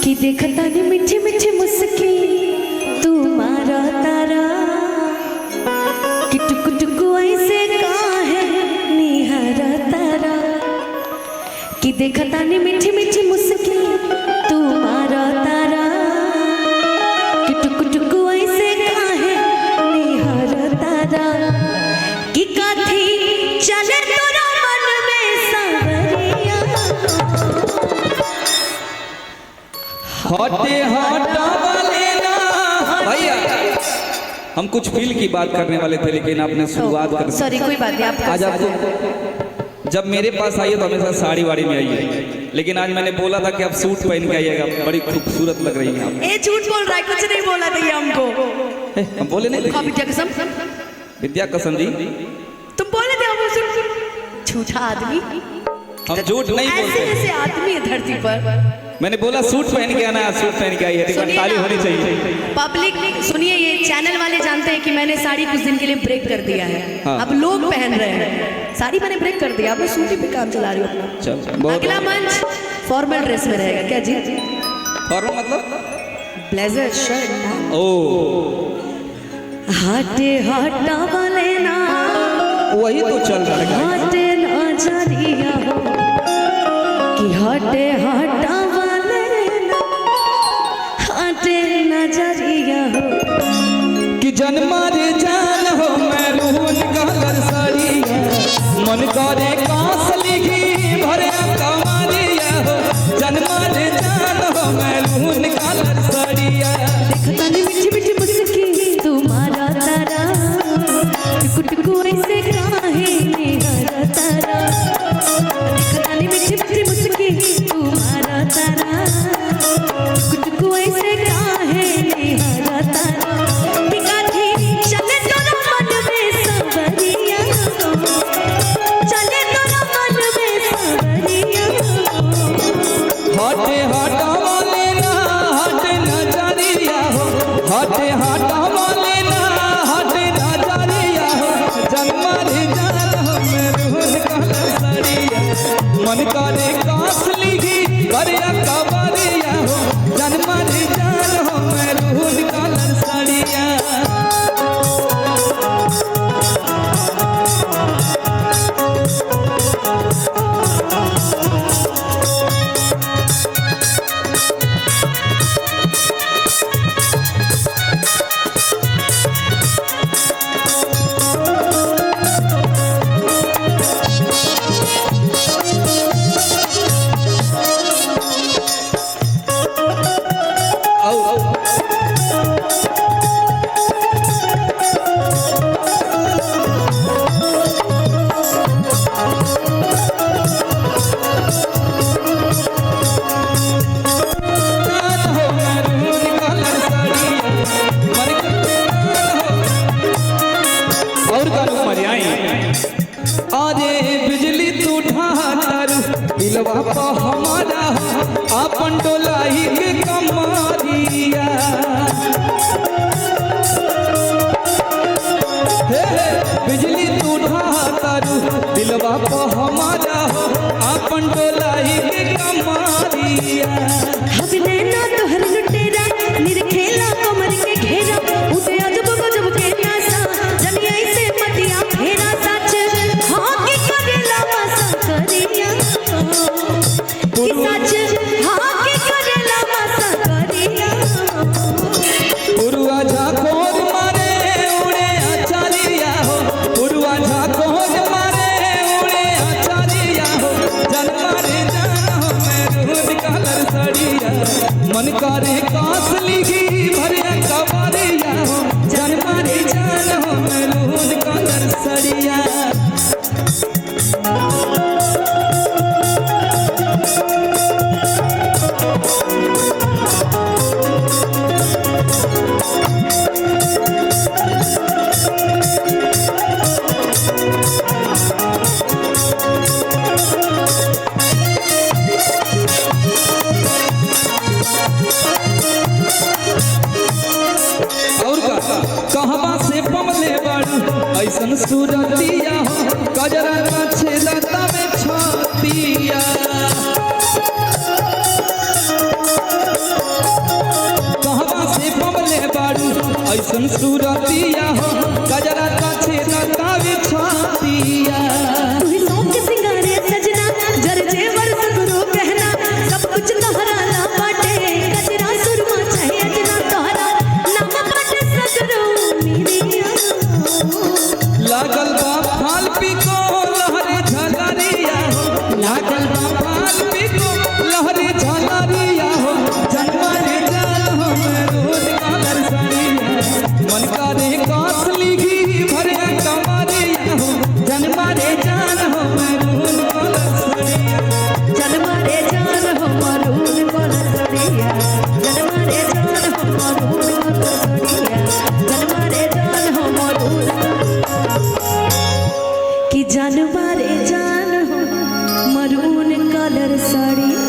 कि देखता नहीं मीठी मीठी मुस्की तुम्हारा तारा कि टुक टुक ऐसे काहे निहारा तारा कि देखता नहीं मीठी मीठी मुस्की तुम्हारा तारा कि टुक टुक ऐसे काहे निहारा तारा कि काथी चले तोरा मन में सावरिया हटे हटा वाले ना भैया। हम कुछ फील की बात करने वाले थे लेकिन आपने शुरुआत कर दी। सॉरी कोई बात नहीं। आप आज आपको जब मेरे पास आइए तो हमेशा साड़ी वाड़ी में आइए, लेकिन आज मैंने बोला था कि आप सूट पहन के आइएगा, बड़ी खूबसूरत लग रही हैं आप। ए झूठ बोल रहा है, कुछ नहीं बोला था ये हमको। हम बोले नहीं थे? विद्या कसम। विद्या कसम जी तुम बोले थे हम झूठा आदमी। हम झूठ नहीं ऐसे बोलते। ऐसे आदमी है धरती पर। मैंने बोला सूट पहन के आना है, सूट पहन के आई है, देखो ताली होनी चाहिए। पब्लिक सुनिए, ये चैनल वाले जानते हैं कि मैंने साड़ी कुछ दिन के लिए ब्रेक कर दिया है। हाँ। अब लोग पहन रहे हैं साड़ी, मैंने ब्रेक कर दिया। अब मैं सूट ही पे काम चला रही हूँ। चल अगला मंच फॉर्मल ड्रेस में रहेगा क्या जी? फॉर्मल मतलब ब्लेजर शर्ट। ओ हटे हटा वाले ना, वही तो चल रहा है। हटे नजरिया हो कि हटे हटा वाले ना, हटे नजरिया हो कि जन्मा रे जान हो मैरून कलर साड़िया, मन करे कांस लिखी भरे कमारिया हो। जन्मा रे जान हो मैरून कलर साड़िया, देखता नहीं मीठी मीठी मुस्की तुम्हारा तारा, टुक टुक ऐसे काहे निहारा तारा। देखता नहीं मीठी मीठी मुस्की तुम्हारा तारा, टुक टुक ऐसे काहे निहारा तारा। कि काठी चले तोरा मन में सावरिया, चले तोरा मन में सावरिया। हटे हटा वाले ना हटे नजरिया हो, हटे हटा वाले ना हटे नजरिया हो। जन्मा रे जान हो मैरून कलर साड़िया, मन करे कांस लिखी भरे कमारिया हो। जन्मा रे जान हो मैरून कलर साड़िया। अरे बिजली तू ढाटर दिलवा पा हमारा आपन डोलाई के कमारिया। हे बिजली तू ढाटर दिलवा पा हमारा आपन डोलाई के कमारिया। अब नैना तोहर लुटेरा निरखेला कमर के घेरा, उठे अजब गजब के नासा जनी ऐसे मतिया फेरा। सच हाँ की करेला मसा करिया, कि सच हाँ की करेला मसा करिया। उरुआ झाकोर मारे उड़े आचारिया हो, उरुआ झाकोर मारे उड़े आचारिया हो। जन्मा रे जान हो मैरून कलर साड़िया, मन करे कांस लिखी भरे कमारिया हो। जन्मा रे जान हो मैरून कलर साड़िया। और कहवा से पमले बाड़ू ऐसन सूरतिया हो, कजरा का छेदता में छातिया। ऐसन सूरतिया हो गजरा काछे नकावे छातिया